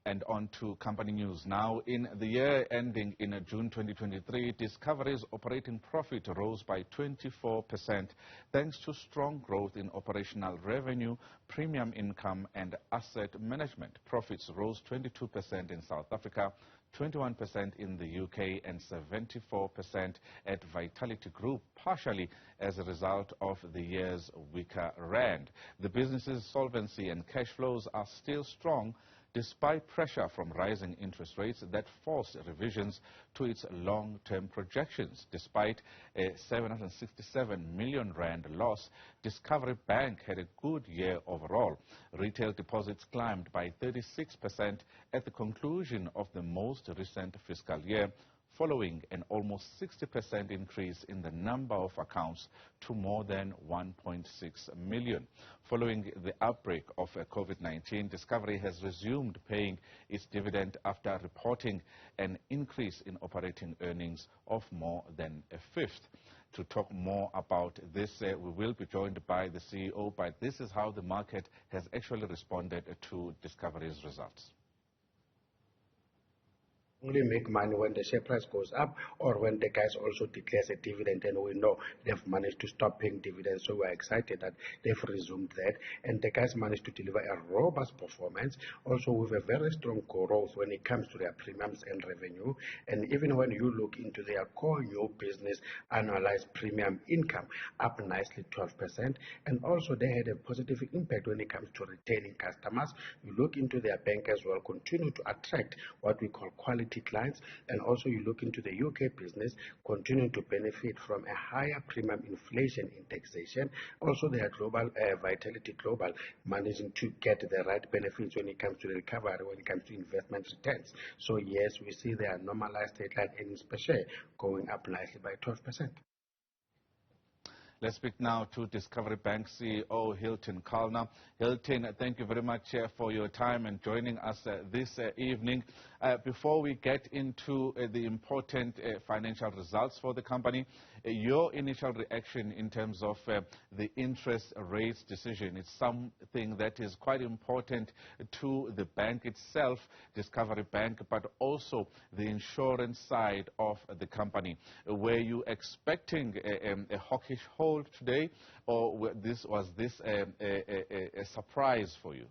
And on to company news. Now, in the year ending in June 2023, Discovery's operating profit rose by 24% thanks to strong growth in operational revenue, premium income and asset management. Profits rose 22% in South Africa, 21% in the UK and 74% at Vitality Group, partially as a result of the year's weaker rand. The business's solvency and cash flows are still strong, despite pressure from rising interest rates that forced revisions to its long-term projections. Despite a 767 million rand loss, Discovery Bank had a good year overall. Retail deposits climbed by 36% at the conclusion of the most recent fiscal year, following an almost 60% increase in the number of accounts to more than 1.6 million. Following the outbreak of COVID-19, Discovery has resumed paying its dividend after reporting an increase in operating earnings of more than a fifth. To talk more about this, we will be joined by the CEO, but this is how the market has actually responded to Discovery's results. Only make money when the share price goes up or when the guys also declares a dividend, and we know they've managed to stop paying dividends. So we're excited that they've resumed that, and the guys managed to deliver a robust performance, also with a very strong growth when it comes to their premiums and revenue. And even when you look into their core new business annualized premium income, up nicely 12%, and also they had a positive impact when it comes to retaining customers. You look into their bank as well, continue to attract what we call quality clients, and also you look into the UK business, continue to benefit from a higher premium inflation indexation. Also their global Vitality Global managing to get the right benefits when it comes to the recovery, when it comes to investment returns. So yes, we see their normalized headline earnings per share going up nicely by 12%. Let's speak now to Discovery Bank CEO Hylton Kallner. Hylton, thank you very much for your time and joining us this evening. Before we get into the important financial results for the company, your initial reaction in terms of the interest rates decision. It's something that is quite important to the bank itself, Discovery Bank, but also the insurance side of the company. Were you expecting a hawkish hold today, or was this a surprise for you?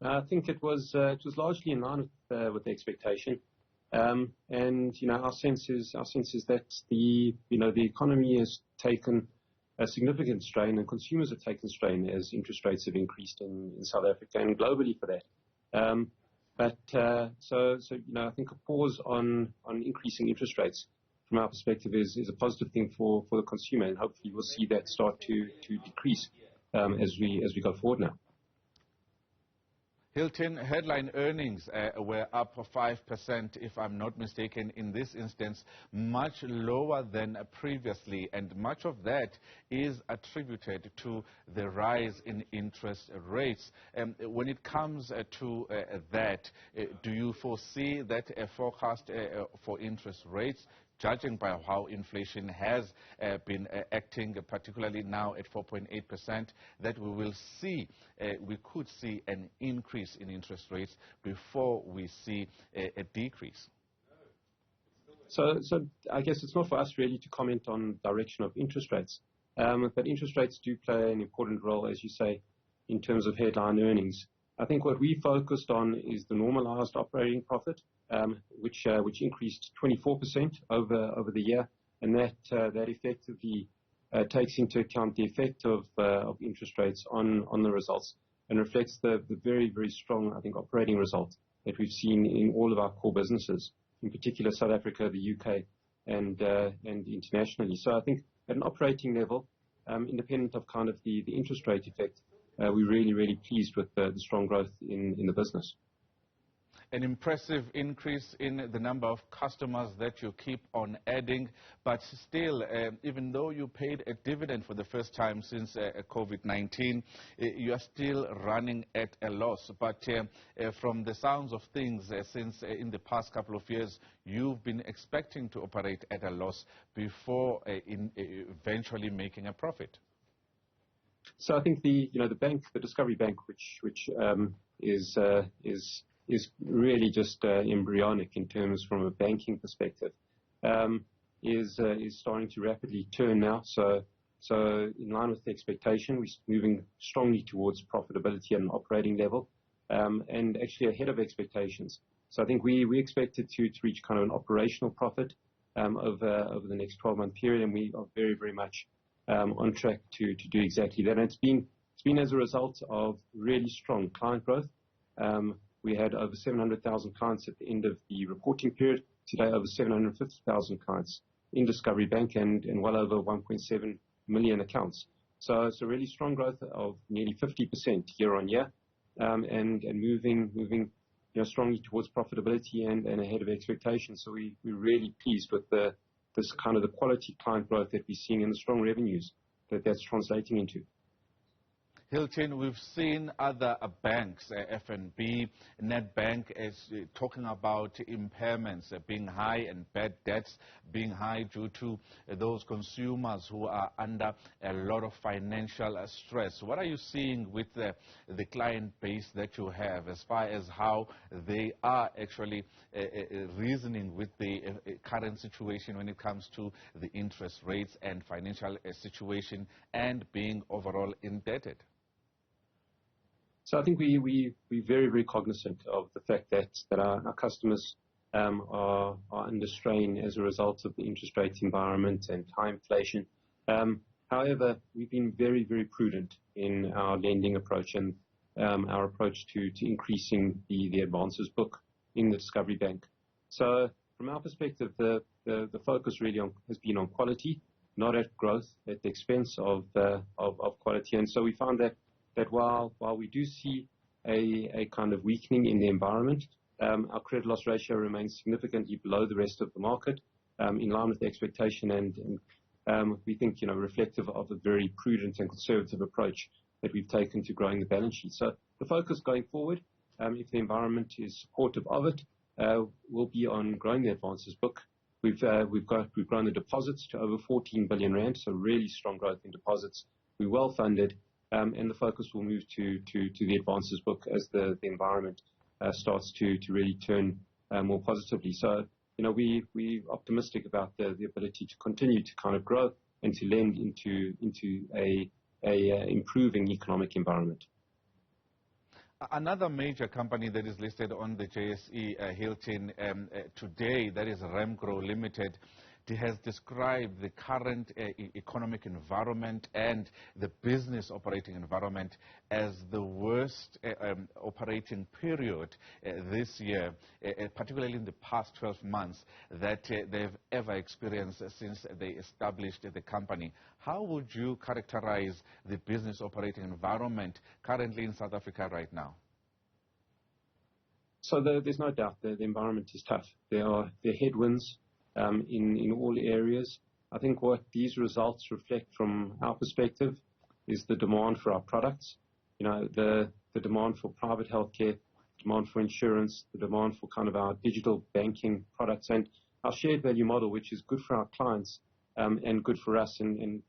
I think it was largely in line with the expectation, and our sense is that the economy has taken a significant strain, and consumers have taken strain as interest rates have increased in South Africa and globally for that. So I think a pause on increasing interest rates from our perspective is a positive thing for the consumer, and hopefully we'll see that start to decrease as we go forward now. Hylton, headline earnings were up 5%, if I'm not mistaken, in this instance, much lower than previously, and much of that is attributed to the rise in interest rates. When it comes to that, do you foresee that a forecast for interest rates, judging by how inflation has been acting, particularly now at 4.8%, that we could see an increase in interest rates before we see a decrease? So I guess it's not for us really to comment on direction of interest rates, but interest rates do play an important role, as you say, in terms of headline earnings. I think what we focused on is the normalized operating profit, which increased 24% over the year, and that effectively takes into account the effect of interest rates on the results, and reflects the very, very strong, I think, operating result that we've seen in all of our core businesses, in particular South Africa, the UK, and internationally. So I think at an operating level, independent of kind of the interest rate effect, we're really, really pleased with the strong growth in the business. An impressive increase in the number of customers that you keep on adding, but still, even though you paid a dividend for the first time since COVID-19, you are still running at a loss. But from the sounds of things, since in the past couple of years, you've been expecting to operate at a loss before eventually making a profit. So I think the bank, the Discovery Bank, which is is really just embryonic in terms from a banking perspective, is starting to rapidly turn now. So in line with the expectation, we're moving strongly towards profitability at an operating level, and actually ahead of expectations. So I think we expected to reach kind of an operational profit over the next 12-month period, and we are very, very much on track to do exactly that. And it's been as a result of really strong client growth. We had over 700,000 clients at the end of the reporting period. Today, over 750,000 clients in Discovery Bank, and well over 1.7 million accounts. So it's a really strong growth of nearly 50% year on year, and moving strongly towards profitability and ahead of expectations. So we're really pleased with this kind of the quality client growth that we're seeing and the strong revenues that's translating into. Hylton, we've seen other banks, FNB, Nedbank, is talking about impairments being high and bad debts being high due to those consumers who are under a lot of financial stress. What are you seeing with the client base that you have as far as how they are actually reasoning with the current situation when it comes to the interest rates and financial situation and being overall indebted? So I think we're very, very cognizant of the fact that our customers are under strain as a result of the interest rate environment and high inflation. However, we've been very, very prudent in our lending approach and our approach to increasing the advances book in the Discovery Bank. So from our perspective, the focus really has been on quality, not at growth at the expense of quality. And so we found that while we do see a kind of weakening in the environment, our credit loss ratio remains significantly below the rest of the market, in line with the expectation, and we think reflective of a very prudent and conservative approach that we've taken to growing the balance sheet. So the focus going forward, if the environment is supportive of it, will be on growing the advances book. We've grown the deposits to over 14 billion rand, so really strong growth in deposits. We're well funded. And the focus will move to the advances book as the environment starts to really turn more positively. So, we're optimistic about the ability to continue to kind of grow and to lend into a improving economic environment. Another major company that is listed on the JSE, Hylton, today, that is Remgro Limited, has described the current economic environment and the business operating environment as the worst operating period this year, particularly in the past 12 months, that they've ever experienced since they established the company. How would you characterize the business operating environment currently in South Africa right now? So there's no doubt that the environment is tough. There are headwinds in all areas. I think what these results reflect from our perspective is the demand for our products. The demand for private healthcare, demand for insurance, the demand for kind of our digital banking products, and our shared value model, which is good for our clients and good for us, and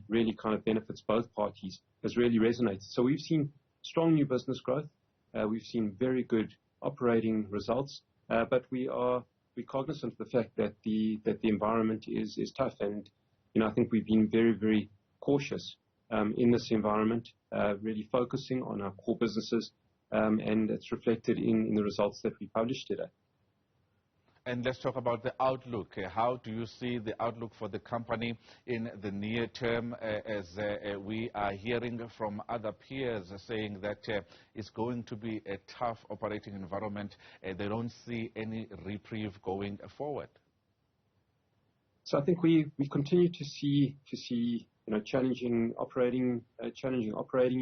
really kind of benefits both parties, has really resonated. So we've seen strong new business growth. We've seen very good operating results, but we're cognizant of the fact that the environment is tough, and I think we've been very, very cautious in this environment, really focusing on our core businesses, and it's reflected in the results that we published today. And let's talk about the outlook. How do you see the outlook for the company in the near term, as we are hearing from other peers saying that it's going to be a tough operating environment. They don't see any reprieve going forward. So I think we continue to see challenging operating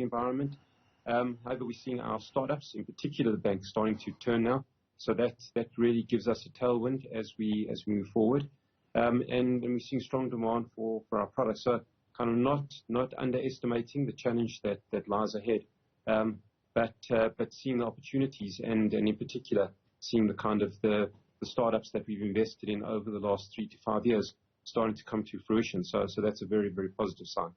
environment. However, we're seeing our startups, in particular the bank, starting to turn now. So that really gives us a tailwind as we move forward, and we're seeing strong demand for our products. So kind of not underestimating the challenge that lies ahead, but seeing the opportunities, and in particular seeing the kind of the startups that we've invested in over the last 3 to 5 years starting to come to fruition. So that's a very, very positive sign.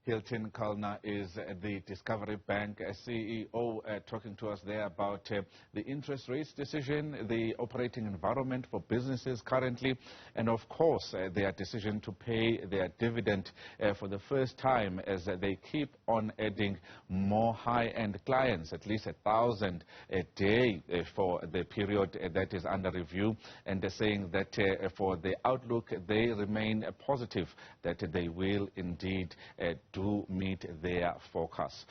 Hylton Kallner is the Discovery Bank CEO, talking to us there about the interest rates decision, the operating environment for businesses currently, and of course their decision to pay their dividend for the first time as they keep on adding more high-end clients, at least 1,000 a day for the period that is under review, and saying that for the outlook they remain positive that they will indeed do meet their forecast.